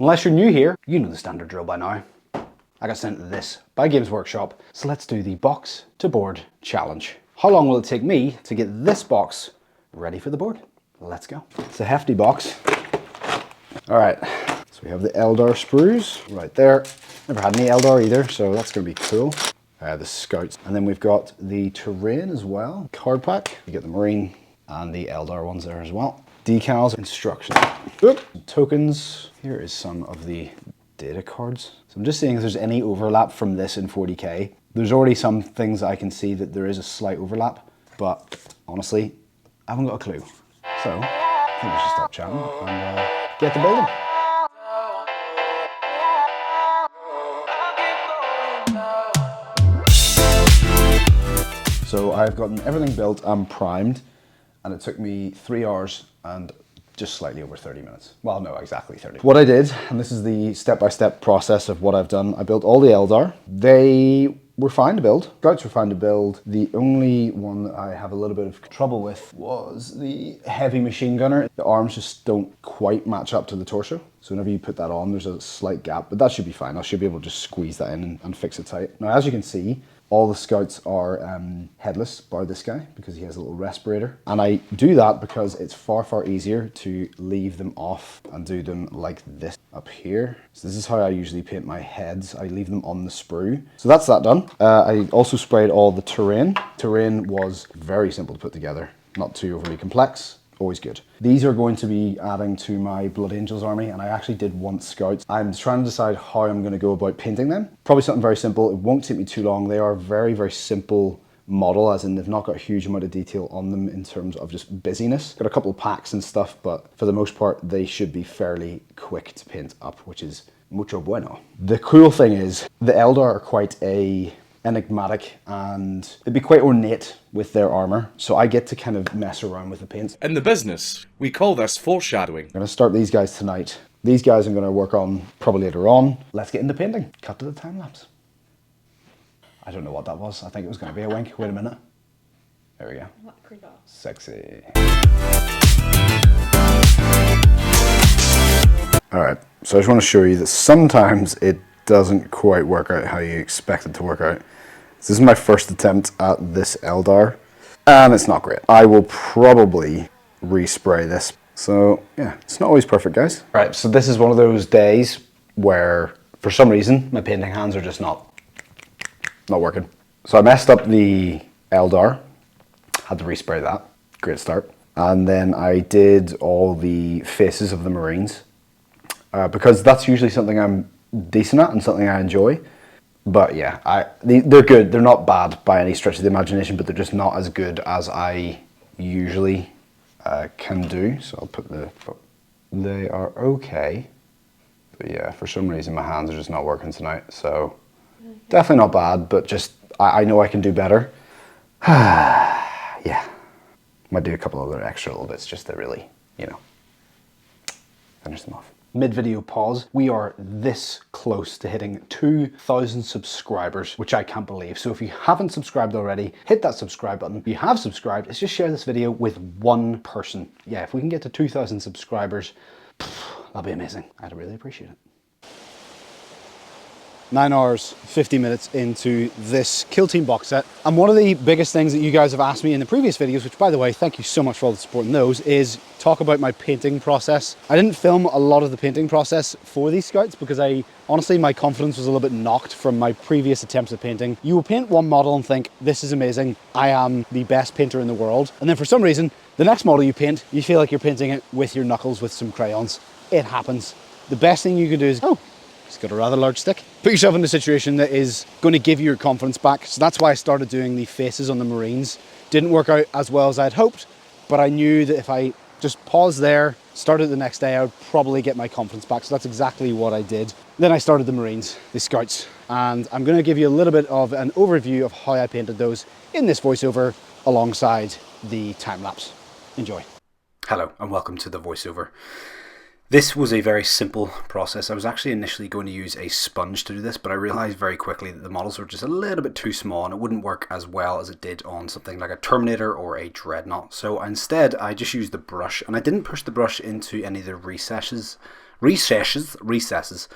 Unless you're new here, you know the standard drill by now. I got sent this by Games Workshop, so let's do the box to board challenge. How long will it take me to get this box ready for the board? Let's go. It's a hefty box. All right, so we have the Eldar sprues right there. Never had any Eldar either, so that's gonna be cool. The scouts. And then we've got the terrain as well. Card pack. You get the Marine and the Eldar ones there as well. Decals, instructions. Oop. Tokens. Here is some of the data cards. So I'm just seeing if there's any overlap from this in 40K. There's already some things I can see that there is a slight overlap, but honestly, I haven't got a clue. So I think we should stop chatting and get to building. So I've gotten everything built and primed, and it took me 3 hours and just slightly over 30 minutes. Well, no, exactly 30. What I did, and this is the step-by-step process of what I've done, I built all the Eldar. They were fine to build. Scouts were fine to build. The only one that I have a little bit of trouble with was the heavy machine gunner. The arms just don't quite match up to the torso. So whenever you put that on, there's a slight gap, but that should be fine. I should be able to just squeeze that in and fix it tight. Now, as you can see, all the scouts are headless, bar this guy, because he has a little respirator. And I do that because it's far, far easier to leave them off and do them like this up here. So this is how I usually paint my heads. I leave them on the sprue. So that's that done. I also sprayed all the terrain. Terrain was very simple to put together, not too overly complex. Always good. These are going to be adding to my Blood Angels army, and I actually did want scouts. I'm trying to decide how I'm going to go about painting them. Probably something very simple. It won't take me too long. They are very, very simple model, as in they've not got a huge amount of detail on them in terms of just busyness. Got a couple of packs and stuff, but for the most part, they should be fairly quick to paint up, which is mucho bueno. The cool thing is the Eldar are quite enigmatic, and they'd be quite ornate with their armor, so I get to kind of mess around with the paints. In the business, we call this foreshadowing. I'm going to start these guys tonight. These guys I'm going to work on probably later on. Let's get into painting. Cut to the time lapse. I don't know what that was. I think it was going to be a wink. Wait a minute. There we go. Sexy. All right, so I just want to show you that sometimes it doesn't quite work out how you expect it to work out. So this is my first attempt at this Eldar, and it's not great. I will probably respray this. So yeah, it's not always perfect, guys. Right, so this is one of those days where, for some reason, my painting hands are just not working. So I messed up the Eldar, had to respray that. Great start. And then I did all the faces of the Marines, because that's usually something I'm decent at and something I enjoy. But yeah, they're good. They're not bad by any stretch of the imagination, but they're just not as good as I usually can do. So I'll put they are okay. But yeah, for some reason my hands are just not working tonight. So definitely not bad, but just, I know I can do better. Yeah, might do a couple other extra little bits just to really, finish them off. Mid-video pause. We are this close to hitting 2,000 subscribers, which I can't believe. So if you haven't subscribed already, hit that subscribe button. If you have subscribed, let's just share this video with one person. Yeah, if we can get to 2,000 subscribers, that'd be amazing. I'd really appreciate it. 9 hours, 50 minutes into this Kill Team box set. And one of the biggest things that you guys have asked me in the previous videos, which by the way, thank you so much for all the support in those, is talk about my painting process. I didn't film a lot of the painting process for these scouts because honestly, my confidence was a little bit knocked from my previous attempts at painting. You will paint one model and think, this is amazing. I am the best painter in the world. And then for some reason, the next model you paint, you feel like you're painting it with your knuckles with some crayons. It happens. The best thing you can do is, he's got a rather large stick. Put yourself in a situation that is going to give you your confidence back. So that's why I started doing the faces on the Marines. Didn't work out as well as I'd hoped, but I knew that if I just paused there, started the next day, I would probably get my confidence back. So that's exactly what I did. Then I started the Marines, the Scouts, and I'm going to give you a little bit of an overview of how I painted those in this voiceover alongside the time lapse. Enjoy. Hello and welcome to the voiceover. This was a very simple process. I was actually initially going to use a sponge to do this, but I realized very quickly that the models were just a little bit too small and it wouldn't work as well as it did on something like a Terminator or a Dreadnought. So instead, I just used the brush, and I didn't push the brush into any of the recesses recesses,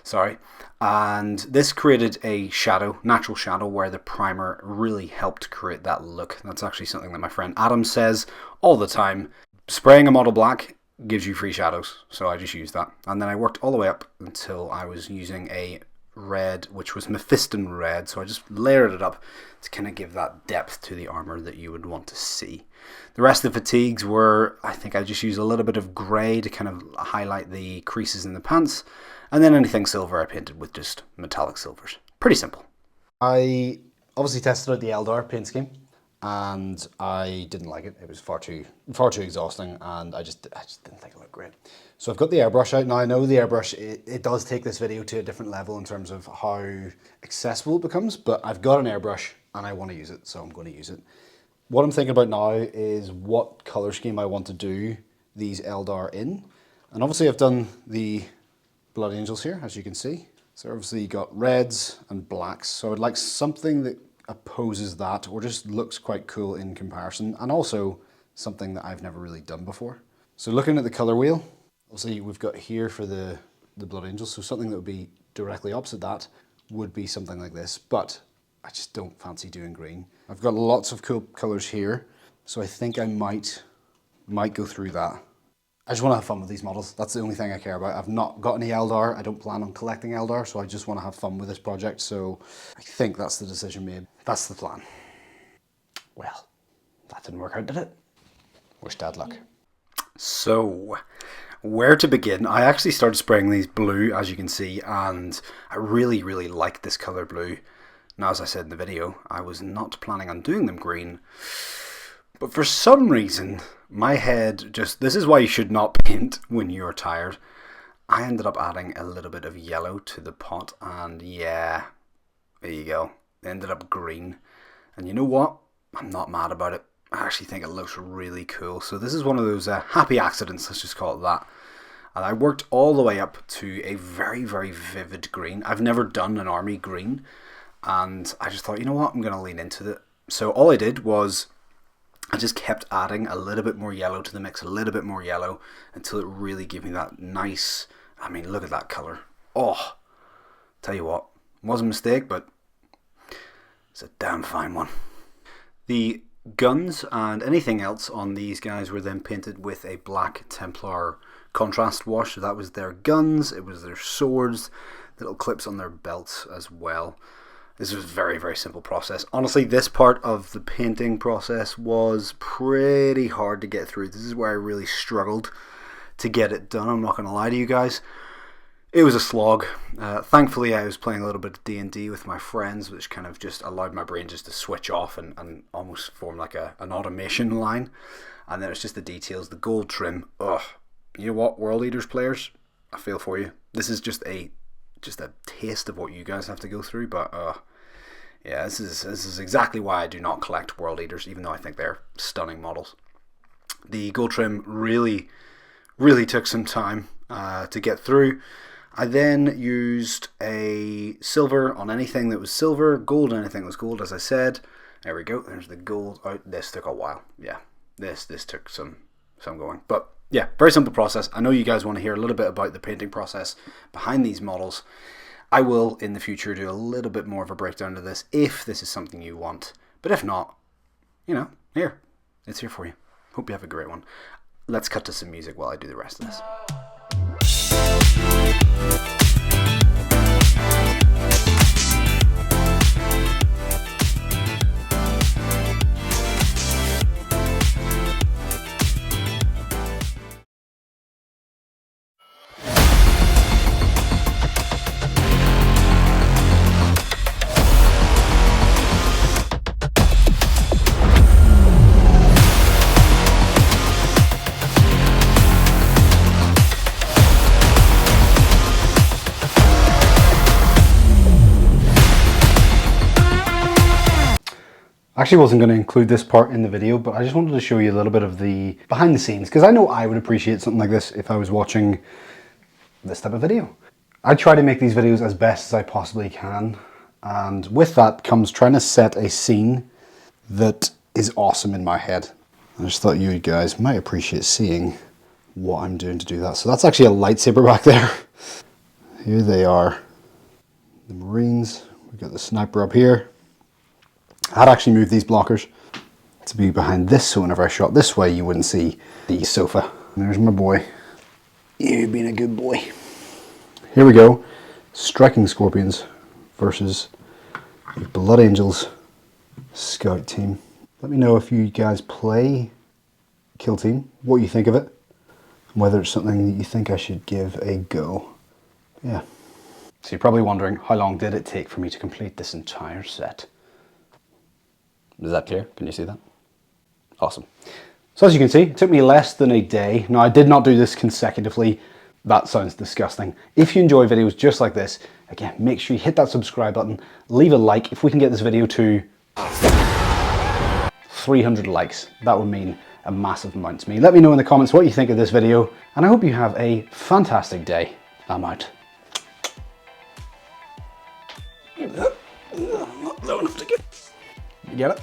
sorry. And this created a shadow, natural shadow, where the primer really helped create that look. That's actually something that my friend Adam says all the time. Spraying a model black gives you free shadows, so I just used that. And then I worked all the way up until I was using a red, which was Mephiston red, so I just layered it up to kind of give that depth to the armor that you would want to see. The rest of the fatigues were, I think I just used a little bit of grey to kind of highlight the creases in the pants, and then anything silver I painted with just metallic silvers. Pretty simple. I obviously tested out the Eldar paint scheme, and I didn't like it. It was far too exhausting, and I just didn't think it looked great. So I've got the airbrush out now. I know the airbrush, it does take this video to a different level in terms of how accessible it becomes, but I've got an airbrush and I want to use it, so I'm going to use it. What I'm thinking about now is what color scheme I want to do these Eldar in. And obviously I've done the Blood Angels here, as you can see. So obviously you got reds and blacks. So I'd like something that opposes that or just looks quite cool in comparison, and also something that I've never really done before. So looking at the color wheel, obviously we've got here for the Blood Angels, so something that would be directly opposite that would be something like this, but I just don't fancy doing green. I've got lots of cool colors here, so I think I might go through that. I just want to have fun with these models. That's the only thing I care about. I've not got any Eldar. I don't plan on collecting Eldar, so I just want to have fun with this project. So I think that's the decision made. That's the plan. Well, that didn't work out, did it? Wish Dad luck. So, where to begin? I actually started spraying these blue, as you can see, and I really, really like this color blue. Now, as I said in the video, I was not planning on doing them green, but for some reason, my head just, this is why you should not paint when you're tired. I ended up adding a little bit of yellow to the pot, and yeah, there you go. It ended up green. And you know what? I'm not mad about it. I actually think it looks really cool. So this is one of those happy accidents, let's just call it that. And I worked all the way up to a very, very vivid green. I've never done an army green, and I just thought, you know what, I'm going to lean into it. So all I did was I just kept adding a little bit more yellow to the mix, a little bit more yellow, until it really gave me that nice, I mean, look at that color. Oh, tell you what, it was a mistake, but it's a damn fine one. The guns and anything else on these guys were then painted with a black Templar contrast wash. So that was their guns, it was their swords, little clips on their belts as well. This was a very, very simple process. Honestly, this part of the painting process was pretty hard to get through. This is where I really struggled to get it done. I'm not going to lie to you guys. It was a slog. Thankfully, I was playing a little bit of D&D with my friends, which kind of just allowed my brain just to switch off and almost form like an automation line. And then it's just the details, the gold trim. Ugh. You know what, World Eaters players? I feel for you. This is just a taste of what you guys have to go through, but yeah, this is exactly why I do not collect World Eaters, even though I think they're stunning models. The gold trim really, really took some time to get through. I then used a silver on anything that was silver, gold on anything that was gold, as I said. There we go, there's the gold out. This took a while. Yeah, this took some going. But yeah, very simple process. I know you guys want to hear a little bit about the painting process behind these models. I will, in the future, do a little bit more of a breakdown of this if this is something you want. But if not, you know, here. It's here for you. Hope you have a great one. Let's cut to some music while I do the rest of this. I actually wasn't going to include this part in the video, but I just wanted to show you a little bit of the behind the scenes, because I know I would appreciate something like this if I was watching this type of video. I try to make these videos as best as I possibly can, and with that comes trying to set a scene that is awesome in my head. I just thought you guys might appreciate seeing what I'm doing to do that. So that's actually a lightsaber back there. Here they are, the Marines. We've got the sniper up here. I had actually moved these blockers to be behind this, so whenever I shot this way, you wouldn't see the sofa. And there's my boy. You being a good boy. Here we go. Striking Scorpions versus the Blood Angels Scout team. Let me know if you guys play Kill Team, what you think of it, and whether it's something that you think I should give a go. Yeah. So you're probably wondering, how long did it take for me to complete this entire set? Is that clear? Can you see that? Awesome. So as you can see, it took me less than a day. Now I did not do this consecutively. That sounds disgusting. If you enjoy videos just like this, again, make sure you hit that subscribe button, leave a like. If we can get this video to 300 likes, that would mean a massive amount to me. Let me know in the comments what you think of this video, and I hope you have a fantastic day. I'm out. Not low enough to get. You get it?